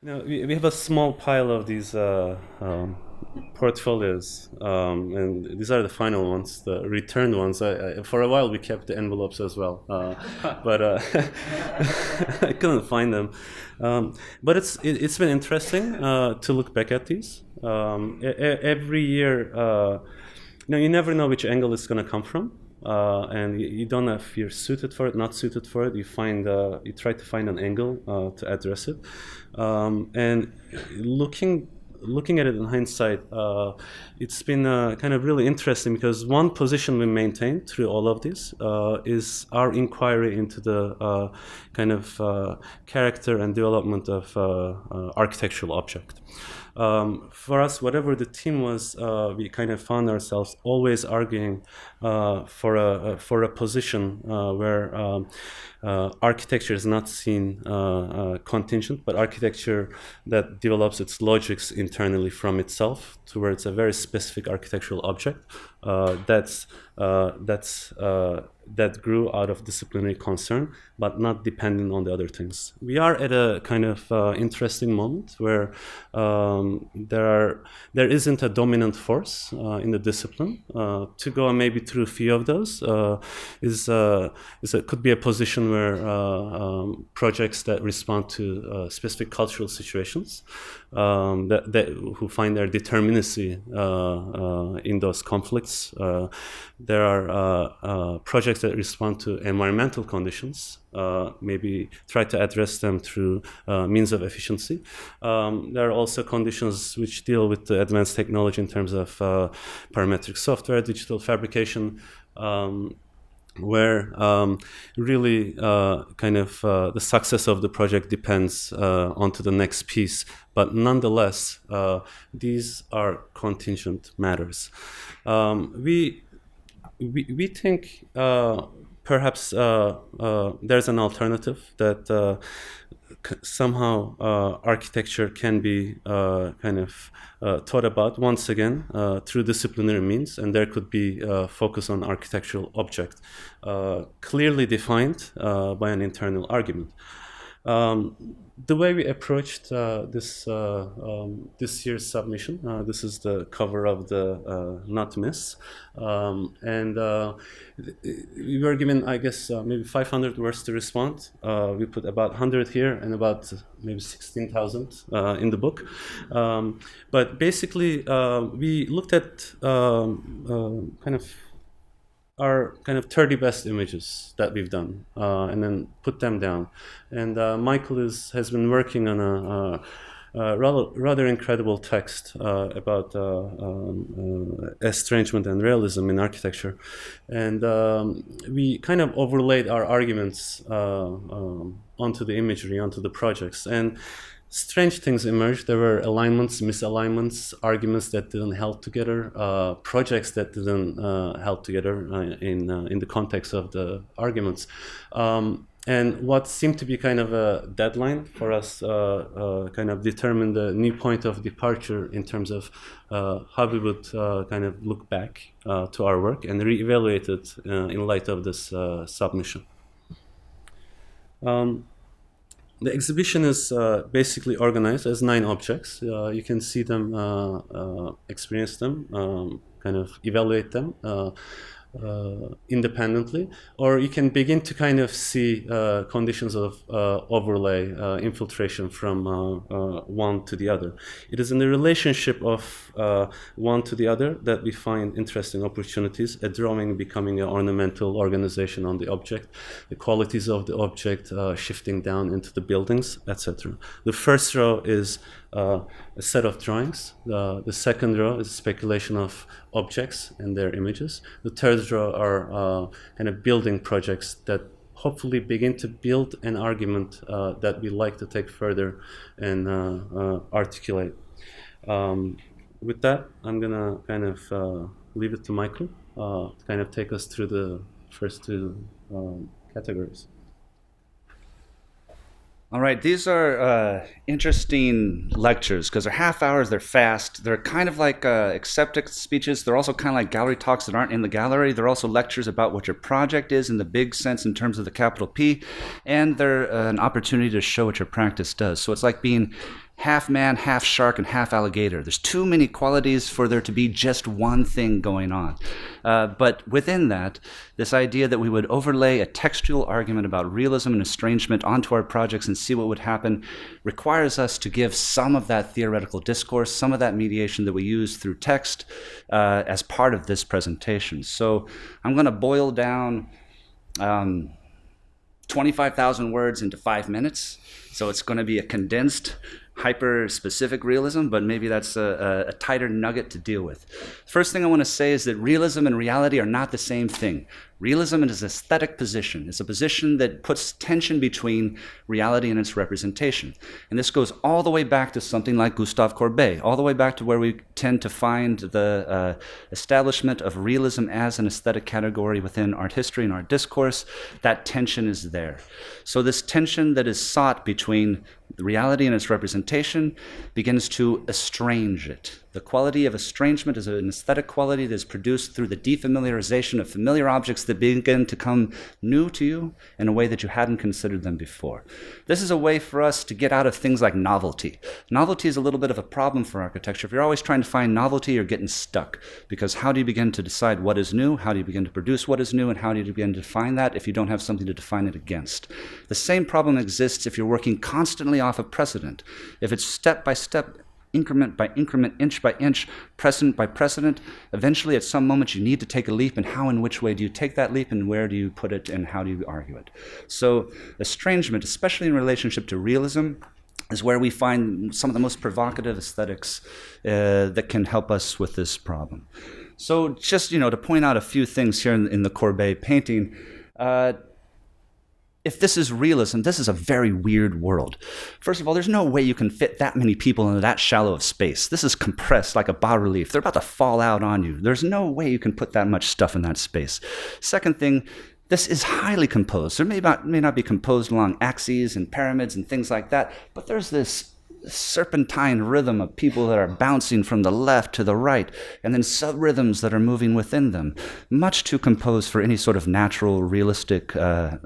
We have a small pile of these portfolios, and these are the final ones, the returned ones. For a while, we kept the envelopes as well, but I couldn't find them. But it's been interesting to look back at these. Every year, you never know which angle it's going to come from. And you don't know if you're suited for it, not suited for it. You try to find an angle to address it, and looking at it in hindsight, it's been kind of really interesting because one position we maintain through all of this is our inquiry into the kind of character and development of architectural object. For us, whatever the theme was, we kind of found ourselves always arguing for a position where architecture is not seen contingent, but architecture that develops its logics internally from itself towards a very specific architectural object that grew out of disciplinary concern, but not dependent on the other things. We are at a kind of interesting moment where there isn't a dominant force in the discipline. To go maybe through a few of those could be a position where projects that respond to specific cultural situations who find their determinacy in those conflicts. There are projects that respond to environmental conditions, maybe try to address them through means of efficiency. There are also conditions which deal with the advanced technology in terms of parametric software, digital fabrication, where really the success of the project depends onto the next piece. But nonetheless, these are contingent matters. We think perhaps there's an alternative that somehow architecture can be thought about once again through disciplinary means, and there could be focus on architectural object clearly defined by an internal argument. The way we approached this year's submission, this is the cover of the Not Miss, and we were given, I guess, maybe 500 words to respond. We put about 100 here and about maybe 16,000 in the book. But basically, we looked at our 30 best images that we've done, and then put them down. And Michael has been working on a rather incredible text about estrangement and realism in architecture. And we kind of overlaid our arguments onto the imagery, onto the projects. And strange things emerged. There were alignments, misalignments, arguments that didn't help together, projects that didn't help together in the context of the arguments. And what seemed to be kind of a deadline for us kind of determined the new point of departure in terms of how we would kind of look back to our work and reevaluate it in light of this submission. The exhibition is basically organized as 9 objects. You can see them, experience them, kind of evaluate them independently, or you can begin to kind of see conditions of overlay, infiltration from one to the other. It is in the relationship of one to the other that we find interesting opportunities, a drawing becoming an ornamental organization on the object, the qualities of the object shifting down into the buildings, etc. The first row is a set of drawings. The second row is a speculation of objects and their images. The third row are kind of building projects that hopefully begin to build an argument that we like to take further and articulate. With that, I'm gonna kind of leave it to Michael to kind of take us through the first 2 categories. All right, these are interesting lectures because they're half hours, they're fast, they're kind of like acceptance speeches, they're also kind of like gallery talks that aren't in the gallery, they're also lectures about what your project is in the big sense in terms of the capital P, and they're an opportunity to show what your practice does. So it's like being half man, half shark, and half alligator. There's too many qualities for there to be just one thing going on. But within that, this idea that we would overlay a textual argument about realism and estrangement onto our projects and see what would happen requires us to give some of that theoretical discourse, some of that mediation that we use through text as part of this presentation. So I'm going to boil down 25,000 words into 5 minutes. So it's going to be a condensed, hyper-specific realism, but maybe that's a tighter nugget to deal with. First thing I want to say is that realism and reality are not the same thing. Realism is an aesthetic position. It's a position that puts tension between reality and its representation. And this goes all the way back to something like Gustave Courbet, all the way back to where we tend to find the establishment of realism as an aesthetic category within art history and art discourse. That tension is there. So this tension that is sought between reality and its representation begins to estrange it. The quality of estrangement is an aesthetic quality that is produced through the defamiliarization of familiar objects that begin to come new to you in a way that you hadn't considered them before. This is a way for us to get out of things like novelty. Novelty is a little bit of a problem for architecture. If you're always trying to find novelty, you're getting stuck. Because how do you begin to decide what is new? How do you begin to produce what is new? And how do you begin to define that if you don't have something to define it against? The same problem exists if you're working constantly off of precedent. If it's step by step, increment by increment, inch by inch, precedent by precedent, eventually at some moment you need to take a leap, and how and which way do you take that leap, and where do you put it, and how do you argue it? So estrangement, especially in relationship to realism, is where we find some of the most provocative aesthetics that can help us with this problem. So just, to point out a few things here in the Courbet painting, if this is realism, this is a very weird world. First of all, there's no way you can fit that many people into that shallow of space. This is compressed like a bas-relief. They're about to fall out on you. There's no way you can put that much stuff in that space. Second thing, this is highly composed. There may not be composed along axes and pyramids and things like that, but there's this serpentine rhythm of people that are bouncing from the left to the right, and then sub-rhythms that are moving within them. Much too composed for any sort of natural, realistic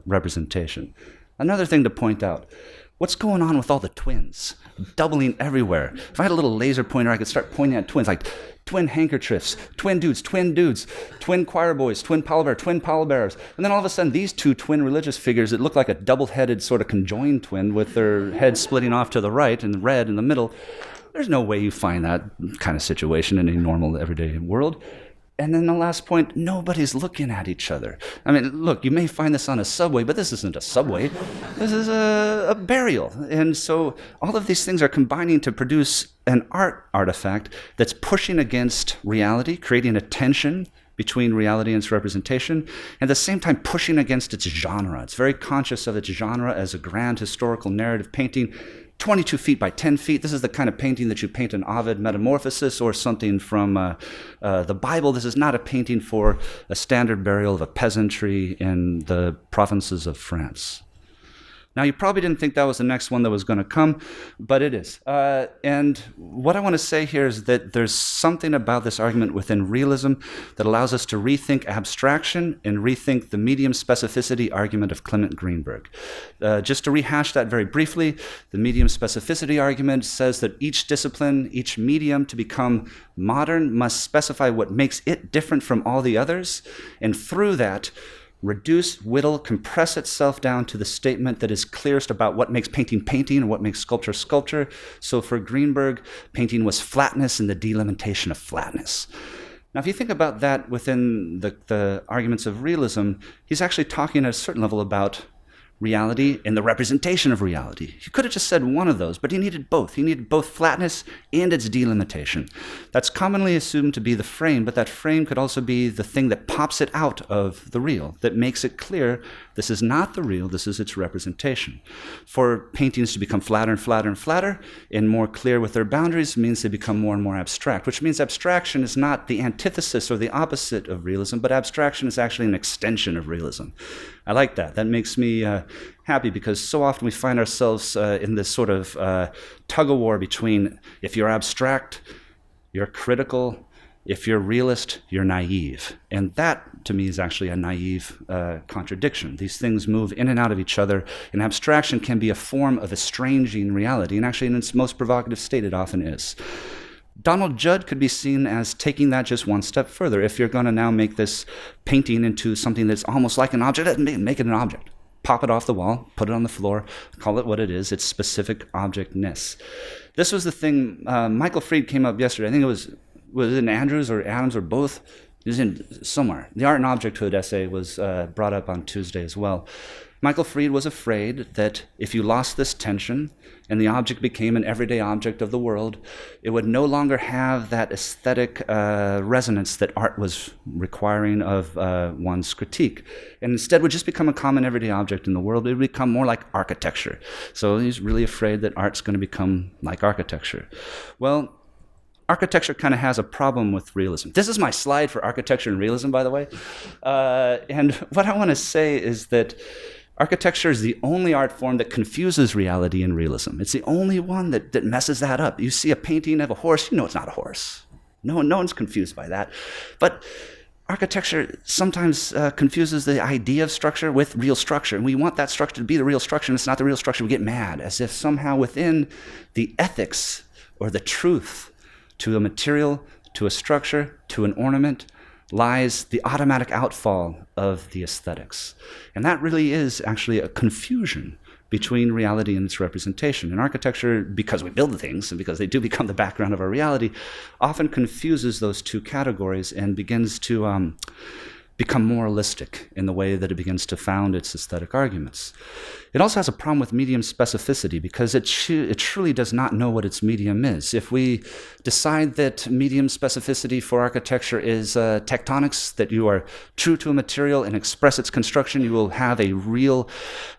representation. Another thing to point out, what's going on with all the twins? Doubling everywhere. If I had a little laser pointer, I could start pointing at twins, like twin handkerchiefs, twin dudes, twin choir boys, twin pallbearers. And then all of a sudden, these two twin religious figures that look like a double-headed sort of conjoined twin with their heads splitting off to the right and red in the middle. There's no way you find that kind of situation in a normal, everyday world. And then the last point, nobody's looking at each other. I mean, look, you may find this on a subway, but this isn't a subway. This is a burial. And so all of these things are combining to produce an art artifact that's pushing against reality, creating a tension between reality and its representation, and at the same time pushing against its genre. It's very conscious of its genre as a grand historical narrative painting, 22 feet by 10 feet. This is the kind of painting that you paint in Ovid Metamorphosis or something from the Bible. This is not a painting for a standard burial of a peasantry in the provinces of France. Now, you probably didn't think that was the next one that was going to come, but it is. And what I want to say here is that there's something about this argument within realism that allows us to rethink abstraction and rethink the medium specificity argument of Clement Greenberg. Just to rehash that very briefly, the medium specificity argument says that each discipline, each medium to become modern must specify what makes it different from all the others, and through that, reduce, whittle, compress itself down to the statement that is clearest about what makes painting painting and what makes sculpture sculpture. So for Greenberg, painting was flatness and the delimitation of flatness. Now, if you think about that within the arguments of realism, he's actually talking at a certain level about reality and the representation of reality. He could have just said one of those, but he needed both. He needed both flatness and its delimitation. That's commonly assumed to be the frame, but that frame could also be the thing that pops it out of the real, that makes it clear this is not the real, this is its representation. For paintings to become flatter and flatter and flatter and more clear with their boundaries means they become more and more abstract, which means abstraction is not the antithesis or the opposite of realism, but abstraction is actually an extension of realism. I like that. That makes me happy, because so often we find ourselves in this sort of tug-of-war between if you're abstract, you're critical, If you're realist, you're naive. And that, to me, is actually a naive contradiction. These things move in and out of each other, and abstraction can be a form of estranging reality, and actually in its most provocative state it often is. Donald Judd could be seen as taking that just one step further. If you're going to now make this painting into something that's almost like an object, make it an object. Pop it off the wall, put it on the floor, call it what it is, its specific objectness. This was the thing, Michael Fried came up yesterday, I think it was in Andrews or Adams or both, it was in somewhere. The art and objecthood essay was brought up on Tuesday as well. Michael Fried was afraid that if you lost this tension and the object became an everyday object of the world, it would no longer have that aesthetic resonance that art was requiring of one's critique. And instead would just become a common everyday object in the world. It would become more like architecture. So he's really afraid that art's going to become like architecture. Well, architecture kind of has a problem with realism. This is my slide for architecture and realism, by the way. And what I want to say is that architecture is the only art form that confuses reality and realism. It's the only one that messes that up. You see a painting of a horse, you know it's not a horse. No one's confused by that. But architecture sometimes confuses the idea of structure with real structure. And we want that structure to be the real structure, and it's not the real structure. We get mad, as if somehow within the ethics or the truth to a material, to a structure, to an ornament, lies the automatic outfall of the aesthetics. And that really is actually a confusion between reality and its representation. And architecture, because we build things and because they do become the background of our reality, often confuses those two categories and begins to become moralistic in the way that it begins to found its aesthetic arguments. It also has a problem with medium specificity because it truly does not know what its medium is. If we decide that medium specificity for architecture is tectonics, that you are true to a material and express its construction, you will have a real,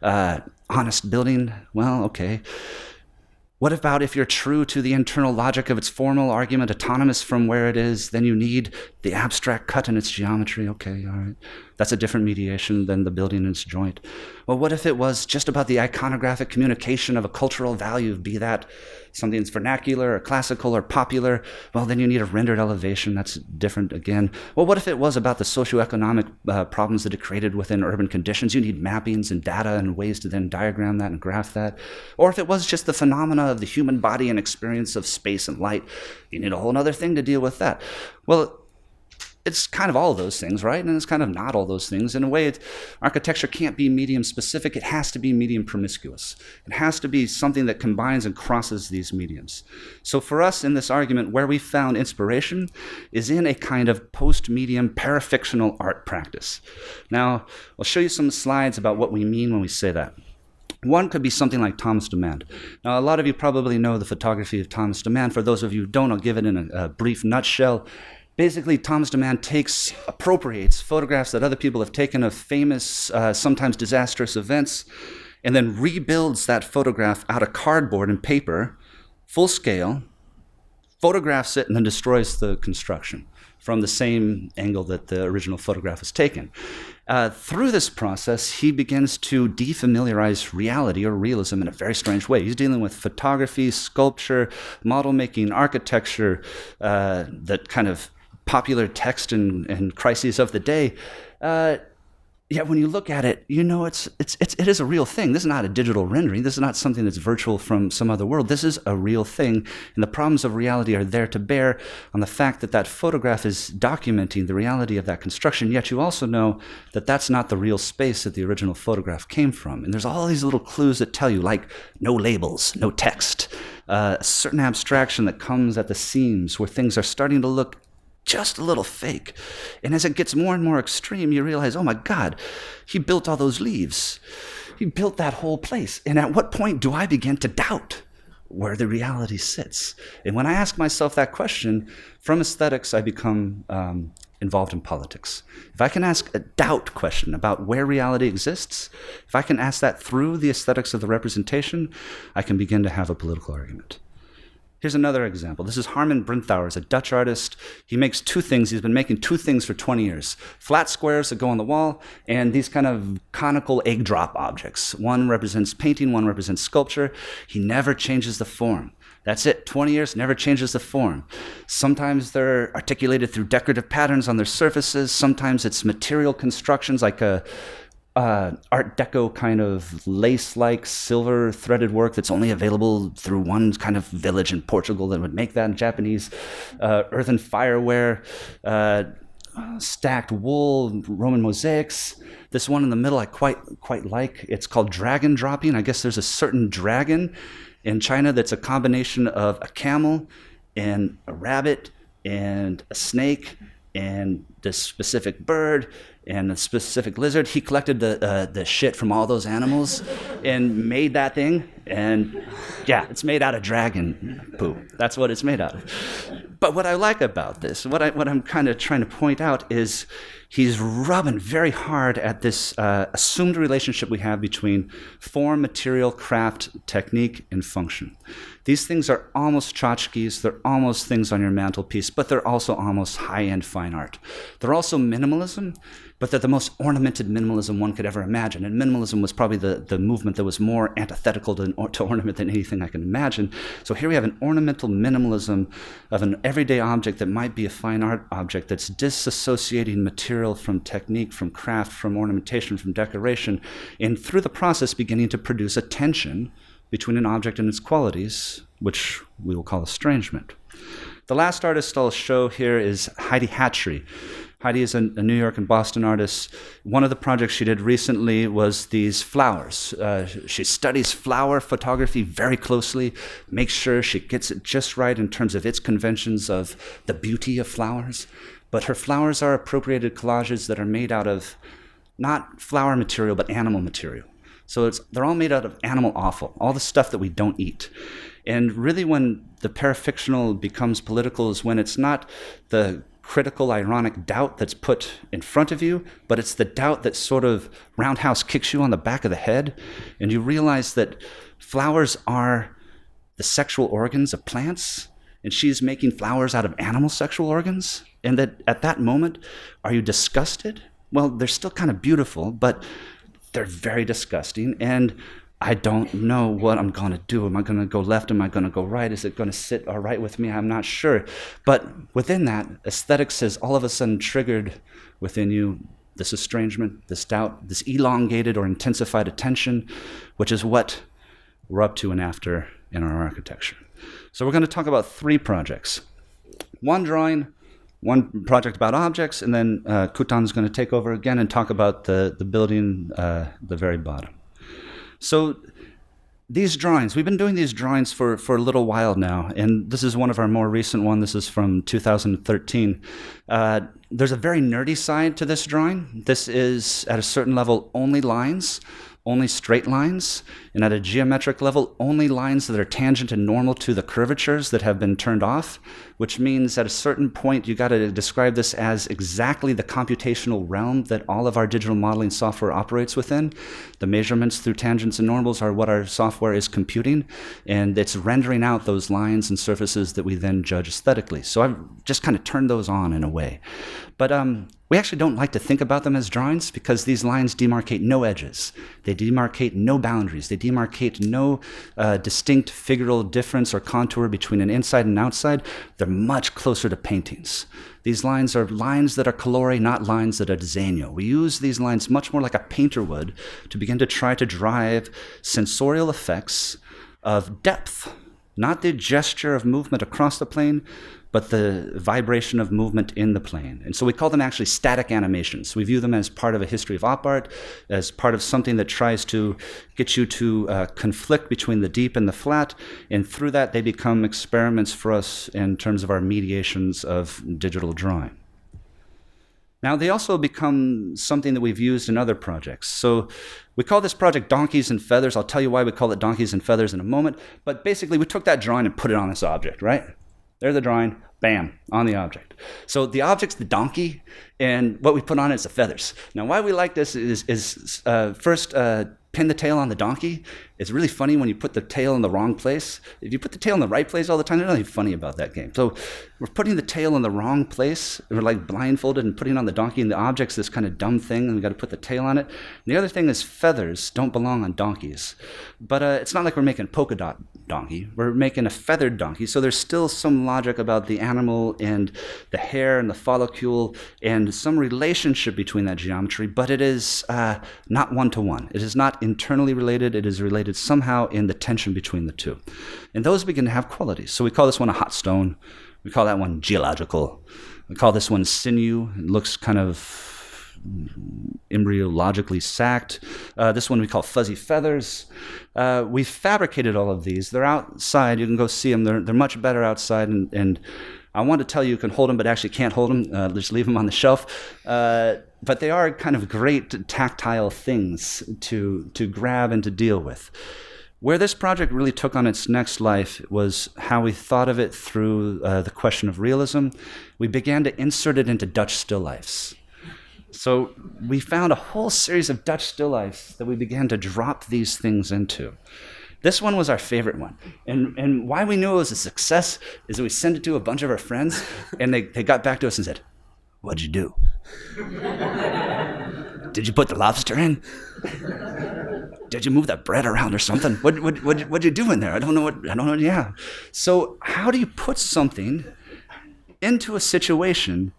honest building. Well, okay. What about if you're true to the internal logic of its formal argument, autonomous from where it is, then you need the abstract cut in its geometry? Okay, all right. That's a different mediation than the building in its joint. Well, what if it was just about the iconographic communication of a cultural value, be that something that's vernacular or classical or popular? Well, then you need a rendered elevation. That's different again. Well, what if it was about the socioeconomic problems that it created within urban conditions? You need mappings and data and ways to then diagram that and graph that. Or if it was just the phenomena of the human body and experience of space and light, you need a whole other thing to deal with that. Well, it's kind of all those things, right? And it's kind of not all those things. In a way, architecture can't be medium specific. It has to be medium promiscuous. It has to be something that combines and crosses these mediums. So for us in this argument, where we found inspiration is in a kind of post-medium parafictional art practice. Now, I'll show you some slides about what we mean when we say that. One could be something like Thomas Demand. Now, a lot of you probably know the photography of Thomas Demand. For those of you who don't, I'll give it in a brief nutshell. Basically, Thomas Demand appropriates photographs that other people have taken of famous, sometimes disastrous events, and then rebuilds that photograph out of cardboard and paper, full scale, photographs it, and then destroys the construction from the same angle that the original photograph was taken. Through this process, he begins to defamiliarize reality or realism in a very strange way. He's dealing with photography, sculpture, model making, architecture, that kind of popular text and crises of the day. Yet when you look at it, you know it is a real thing. This is not a digital rendering. This is not something that's virtual from some other world. This is a real thing, and the problems of reality are there to bear on the fact that that photograph is documenting the reality of that construction, yet you also know that that's not the real space that the original photograph came from. And there's all these little clues that tell you, like no labels, no text, a certain abstraction that comes at the seams where things are starting to look just a little fake. And as it gets more and more extreme, you realize, oh my God, he built all those leaves. He built that whole place. And at what point do I begin to doubt where the reality sits? And when I ask myself that question, from aesthetics, I become involved in politics. If I can ask a doubt question about where reality exists, if I can ask that through the aesthetics of the representation, I can begin to have a political argument. Here's another example. This is Harman Brehm, a Dutch artist. He makes two things. He's been making two things for 20 years. Flat squares that go on the wall, and these kind of conical egg drop objects. One represents painting, one represents sculpture. He never changes the form. That's it. 20 years, never changes the form. Sometimes they're articulated through decorative patterns on their surfaces. Sometimes it's material constructions like a Art Deco kind of lace-like silver threaded work that's only available through one kind of village in Portugal that would make that in Japanese. Earthen fireware, stacked wool, Roman mosaics. This one in the middle I quite like. It's called dragon dropping. I guess there's a certain dragon in China that's a combination of a camel and a rabbit and a snake and this specific bird and a specific lizard. He collected the shit from all those animals and made that thing. And yeah, it's made out of dragon poo. That's what it's made out of. But what I like about this, what I'm kind of trying to point out is he's rubbing very hard at this assumed relationship we have between form, material, craft, technique, and function. These things are almost tchotchkes, they're almost things on your mantelpiece, but they're also almost high-end fine art. They're also minimalism, but they're the most ornamented minimalism one could ever imagine. And minimalism was probably the movement that was more antithetical to ornament than anything I can imagine. So here we have an ornamental minimalism of an everyday object that might be a fine art object that's disassociating material from technique, from craft, from ornamentation, from decoration, and through the process beginning to produce a tension between an object and its qualities, which we will call estrangement. The last artist I'll show here is Heidi Hatchery. Heidi is a New York and Boston artist. One of the projects she did recently was these flowers. She studies flower photography very closely, makes sure she gets it just right in terms of its conventions of the beauty of flowers. But her flowers are appropriated collages that are made out of not flower material, but animal material. So they're all made out of animal offal, all the stuff that we don't eat. And really when the parafictional becomes political is when it's not the critical, ironic doubt that's put in front of you, but it's the doubt that sort of roundhouse kicks you on the back of the head, and you realize that flowers are the sexual organs of plants, and she's making flowers out of animal sexual organs, and that at that moment, are you disgusted? Well, they're still kind of beautiful, but they're very disgusting, and I don't know what I'm going to do. Am I going to go left? Am I going to go right? Is it going to sit all right with me? I'm not sure. But within that, aesthetics has all of a sudden triggered within you this estrangement, this doubt, this elongated or intensified attention, which is what we're up to and after in our architecture. So we're going to talk about 3 projects. One drawing, one project about objects, and then Kutan's going to take over again and talk about the building, the very bottom. So these drawings, we've been doing these drawings for a little while now, and this is one of our more recent ones. This is from 2013. There's a very nerdy side to this drawing. This is, at a certain level, only lines, only straight lines, and at a geometric level, only lines that are tangent and normal to the curvatures that have been turned off, which means at a certain point, you got to describe this as exactly the computational realm that all of our digital modeling software operates within. The measurements through tangents and normals are what our software is computing, and it's rendering out those lines and surfaces that we then judge aesthetically. So I've just kind of turned those on in a way. But we actually don't like to think about them as drawings because these lines demarcate no edges. They demarcate no boundaries. They demarcate no distinct figural difference or contour between an inside and outside. They're much closer to paintings. These lines are lines that are colore, not lines that are disegno. We use these lines much more like a painter would to begin to try to drive sensorial effects of depth, not the gesture of movement across the plane, but the vibration of movement in the plane. And so we call them actually static animations. We view them as part of a history of op art, as part of something that tries to get you to conflict between the deep and the flat, and through that they become experiments for us in terms of our mediations of digital drawing. Now, they also become something that we've used in other projects. So we call this project Donkeys and Feathers. I'll tell you why we call it Donkeys and Feathers in a moment, but basically we took that drawing and put it on this object, right? There's the drawing, bam, on the object. So the object's the donkey, and what we put on it is the feathers. Now, why we like this is first pin the tail on the donkey, It's really funny when you put the tail in the wrong place. If you put the tail in the right place all the time, there's nothing funny about that game. So we're putting the tail in the wrong place. We're like blindfolded and putting on the donkey, and the object's this kind of dumb thing, and we got to put the tail on it. And the other thing is feathers don't belong on donkeys. But it's not like we're making a polka dot donkey. We're making a feathered donkey. So there's still some logic about the animal and the hair and the follicule and some relationship between that geometry, but it is not one-to-one. It is not internally related. It is related somehow in the tension between the two. And those begin to have qualities. So we call this one a hot stone. We call that one geological. We call this one sinew. It looks kind of embryologically sacked. This one we call fuzzy feathers. We've fabricated all of these. They're outside. You can go see them. They're much better outside. And I want to tell you can hold them, but actually can't hold them. Just leave them on the shelf. But they are kind of great tactile things to grab and to deal with. Where this project really took on its next life was how we thought of it through the question of realism. We began to insert it into Dutch still lifes. So we found a whole series of Dutch still lifes that we began to drop these things into. This one was our favorite one. And why we knew it was a success is that we sent it to a bunch of our friends, and they got back to us and said, "What'd you do? Did you put the lobster in? Did you move that bread around or something? What'd you do in there? I don't know. Yeah." So how do you put something into a situation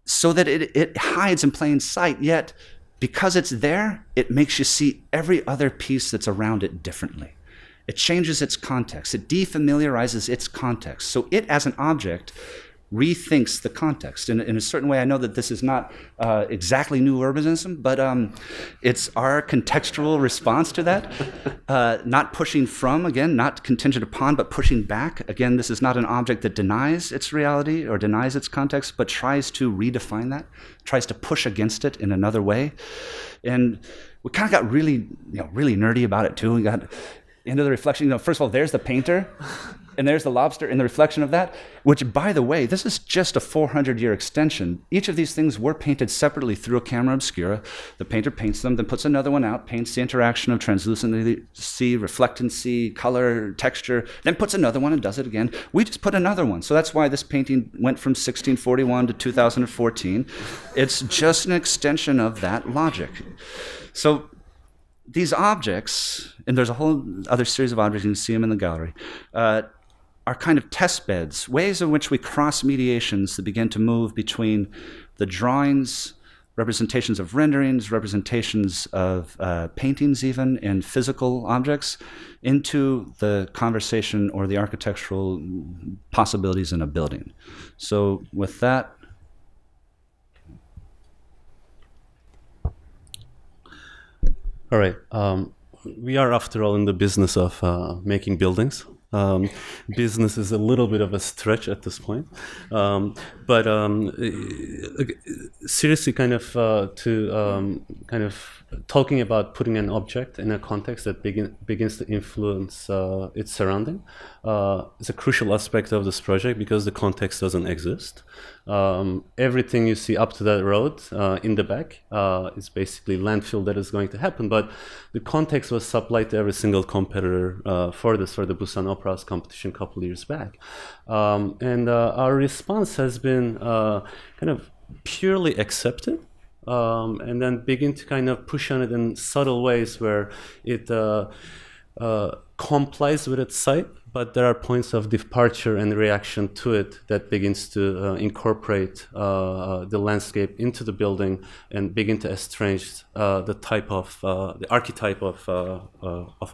so that it hides in plain sight, yet because it's there, it makes you see every other piece that's around it differently. It changes its context. It defamiliarizes its context. So it, as an object, rethinks the context. In a certain way, I know that this is not exactly new urbanism, but it's our contextual response to that. Not pushing from, again, not contingent upon, but pushing back. Again, this is not an object that denies its reality or denies its context, but tries to redefine that, tries to push against it in another way. And we kind of got really nerdy about it too. We got into the reflection. First of all, there's the painter. And there's the lobster in the reflection of that, which, by the way, this is just a 400-year extension. Each of these things were painted separately through a camera obscura. The painter paints them, then puts another one out, paints the interaction of translucency, reflectancy, color, texture, then puts another one and does it again. We just put another one. So that's why this painting went from 1641 to 2014. It's just an extension of that logic. So these objects, and there's a whole other series of objects, you can see them in the gallery, are kind of test beds, ways in which we cross mediations that begin to move between the drawings, representations of renderings, representations of paintings even, and physical objects, into the conversation or the architectural possibilities in a building. So with that, all right. We are, after all, in the business of making buildings. Business is a little bit of a stretch at this point, but seriously, kind of talking about putting an object in a context that begins to influence its surrounding is a crucial aspect of this project because the context doesn't exist. Everything you see up to that road in the back is basically landfill that is going to happen, but the context was supplied to every single competitor for the Busan Opera House competition a couple of years back. And our response has been kind of purely accepted, and then begin to kind of push on it in subtle ways where it complies with its site, but there are points of departure and reaction to it that begins to incorporate the landscape into the building and begin to estrange the type of the archetype of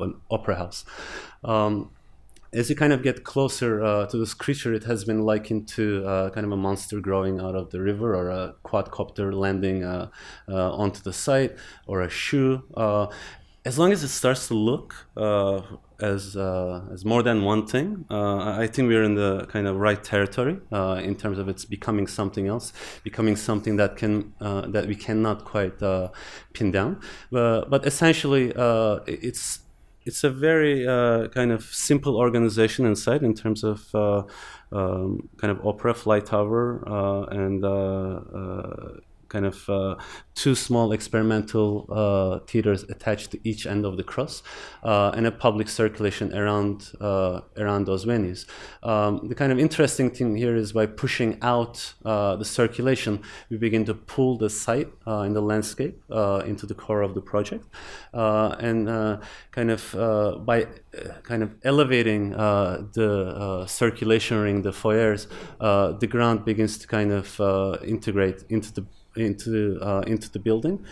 an opera house. As you kind of get closer to this creature, it has been likened to kind of a monster growing out of the river, or a quadcopter landing onto the site, or a shoe. As long as it starts to look as more than one thing, I think we're in the kind of right territory in terms of it's becoming something else, becoming something that that we cannot quite pin down. But essentially, it's a very kind of simple organization inside in terms of kind of opera, fly tower, and kind of two small experimental theaters attached to each end of the cross, and a public circulation around those venues. The kind of interesting thing here is by pushing out the circulation, we begin to pull the site in the landscape into the core of the project, and by kind of elevating the circulation ring, the foyers, the ground begins to kind of integrate into the building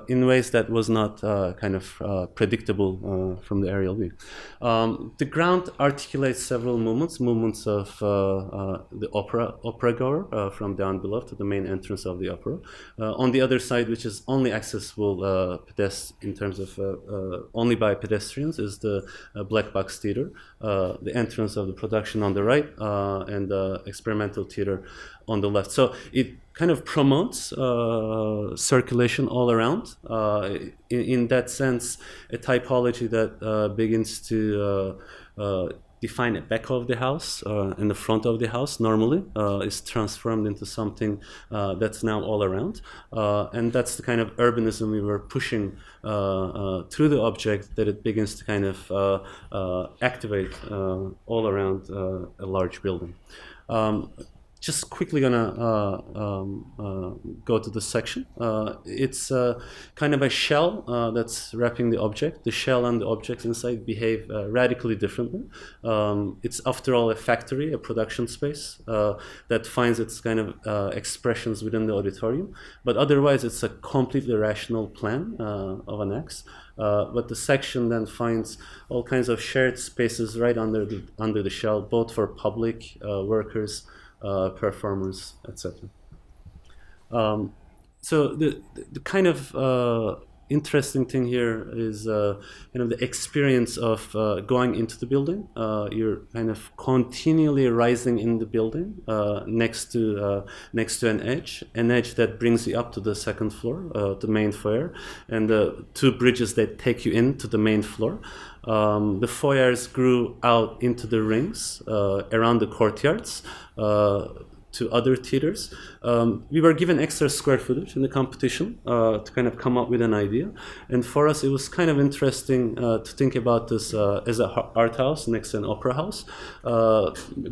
in ways that was not kind of predictable from the aerial view. The ground articulates several movements of the opera goer from down below to the main entrance of the opera. On the other side, which is only accessible in terms of only by pedestrians, is the black box theater, the entrance of the production on the right, and the experimental theater on the left. So it kind of promotes circulation all around. In that sense, a typology that begins to define a back of the house and the front of the house normally is transformed into something that's now all around. And that's the kind of urbanism we were pushing through the object, that it begins to kind of activate all around a large building. Just quickly gonna go to the section. It's kind of a shell that's wrapping the object. The shell and the objects inside behave radically differently. It's after all a factory, a production space that finds its kind of expressions within the auditorium. But otherwise, it's a completely rational plan of an X. But the section then finds all kinds of shared spaces right under the shell, both for public workers, performers, etc. So the kind of interesting thing here is the experience of going into the building. You're kind of continually rising in the building next to an edge that brings you up to the second floor, the main foyer, and the two bridges that take you into the main floor. The foyers grew out into the rings around the courtyards to other theaters. We were given extra square footage in the competition to kind of come up with an idea. And for us, it was kind of interesting to think about this as an art house next to an opera house,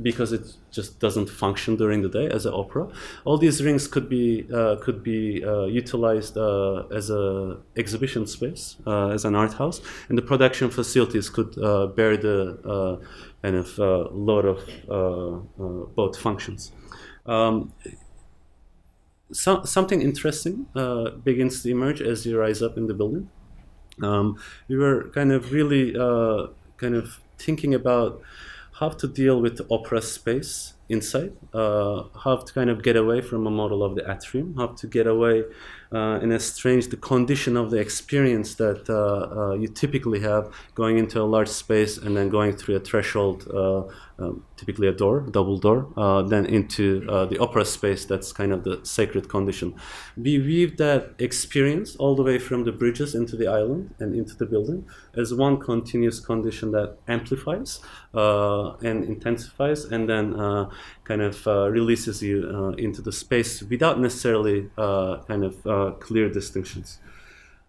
because it just doesn't function during the day as an opera. All these rings could be utilized as an exhibition space, as an art house, and the production facilities could bear the kind of load of both functions. Something interesting begins to emerge as you rise up in the building. We were kind of really kind of thinking about how to deal with the opera space inside, how to kind of get away from a model of the atrium, how to get away in a strange the condition of the experience that you typically have going into a large space and then going through a threshold, typically a door, double door, then into the opera space. That's kind of the sacred condition. We weave that experience all the way from the bridges into the island and into the building as one continuous condition that amplifies and intensifies, and then kind of releases you into the space without necessarily kind of clear distinctions.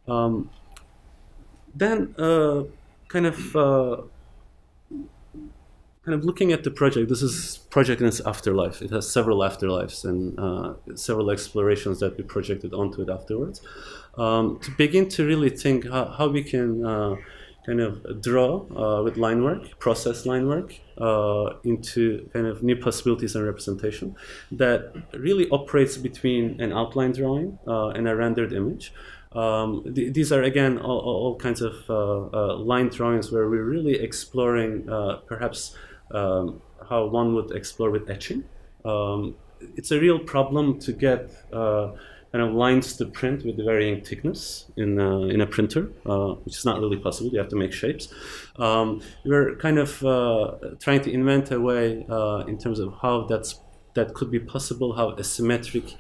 Then kind of looking at the project, this is project in its afterlife. It has several afterlives and several explorations that we projected onto it afterwards. To begin to really think how we can kind of draw with line work, process line work, into kind of new possibilities and representation that really operates between an outline drawing and a rendered image. These are, again, all kinds of line drawings where we're really exploring perhaps how one would explore with etching. It's a real problem to get kind of lines to print with varying thickness in a printer, which is not really possible. You have to make shapes. We're kind of trying to invent a way in terms of how that's that could be possible, how asymmetric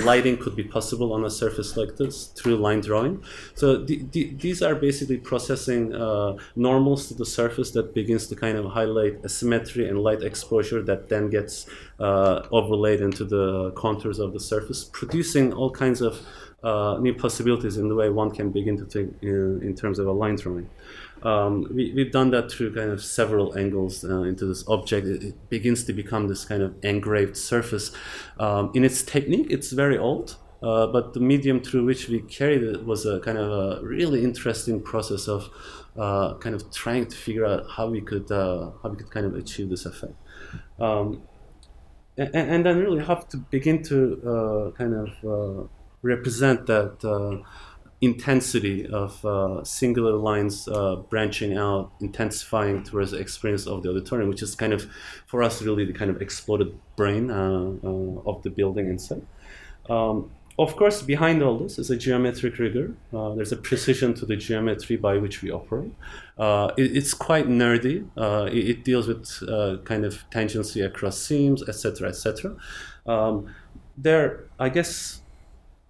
lighting could be possible on a surface like this through line drawing. So these are basically processing normals to the surface that begins to kind of highlight asymmetry and light exposure that then gets overlaid into the contours of the surface, producing all kinds of new possibilities in the way one can begin to think in terms of a line drawing. We've done that through kind of several angles into this object. It begins to become this kind of engraved surface. In its technique, it's very old, but the medium through which we carried it was a kind of a really interesting process of kind of trying to figure out how we could kind of achieve this effect. And then really have to begin to kind of represent that intensity of singular lines branching out, intensifying towards the experience of the auditorium, which is kind of, for us, really the kind of exploded brain of the building inside. Of course, behind all this is a geometric rigor. There's a precision to the geometry by which we operate. It's quite nerdy. It deals with kind of tangency across seams, etc., etc. I guess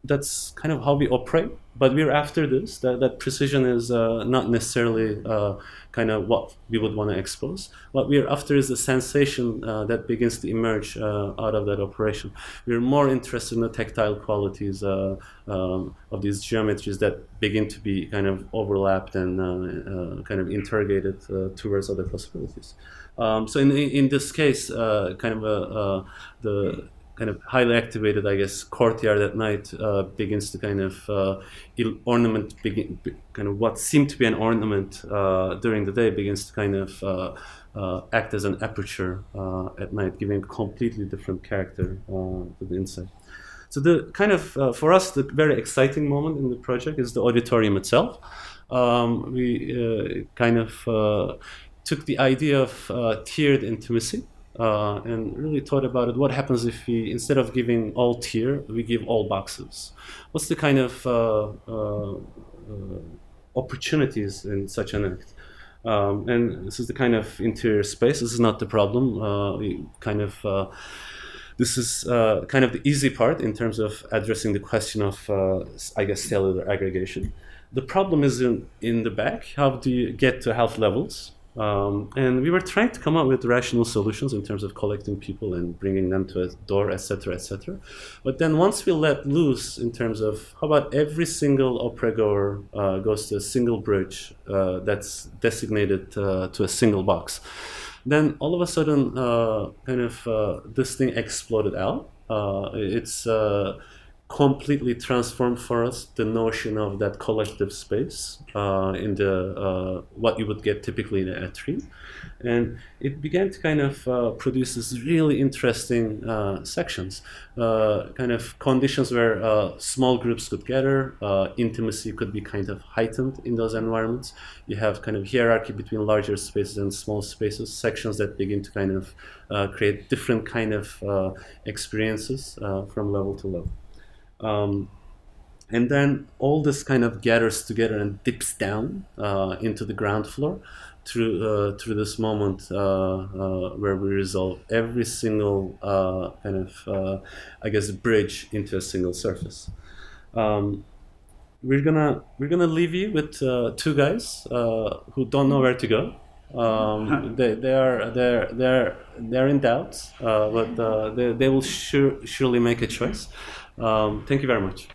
that's kind of how we operate, but we're after this. That precision is not necessarily kind of what we would want to expose. What we're after is the sensation that begins to emerge out of that operation. We're more interested in the tactile qualities of these geometries that begin to be kind of overlapped and kind of interrogated towards other possibilities. So in this case, kind of the kind of highly activated, I guess, courtyard at night begins to kind of ornament, kind of what seemed to be an ornament during the day begins to kind of act as an aperture at night, giving a completely different character to the inside. So the kind of, for us, the very exciting moment in the project is the auditorium itself. We kind of took the idea of tiered intimacy, and really thought about it. What happens if we, instead of giving all tier, we give all boxes? What's the kind of opportunities in such an act? And this is the kind of interior space. This is not the problem. We kind of this is kind of the easy part in terms of addressing the question of, I guess, cellular aggregation. The problem is in the back. How do you get to health levels? And we were trying to come up with rational solutions in terms of collecting people and bringing them to a door, etc., etc. But then once we let loose in terms of how about every single opera goer goes to a single bridge that's designated to a single box, then all of a sudden kind of this thing exploded out. It's completely transformed for us the notion of that collective space in the what you would get typically in an atrium, and it began to kind of produce this really interesting sections, kind of conditions where small groups could gather, intimacy could be kind of heightened in those environments. You have kind of hierarchy between larger spaces and small spaces, sections that begin to kind of create different kind of experiences from level to level. And then all this kind of gathers together and dips down into the ground floor through this moment where we resolve every single kind of, I guess, bridge into a single surface. We're gonna leave you with two guys who don't know where to go. They're in doubt, but they will surely make a choice. Thank you very much.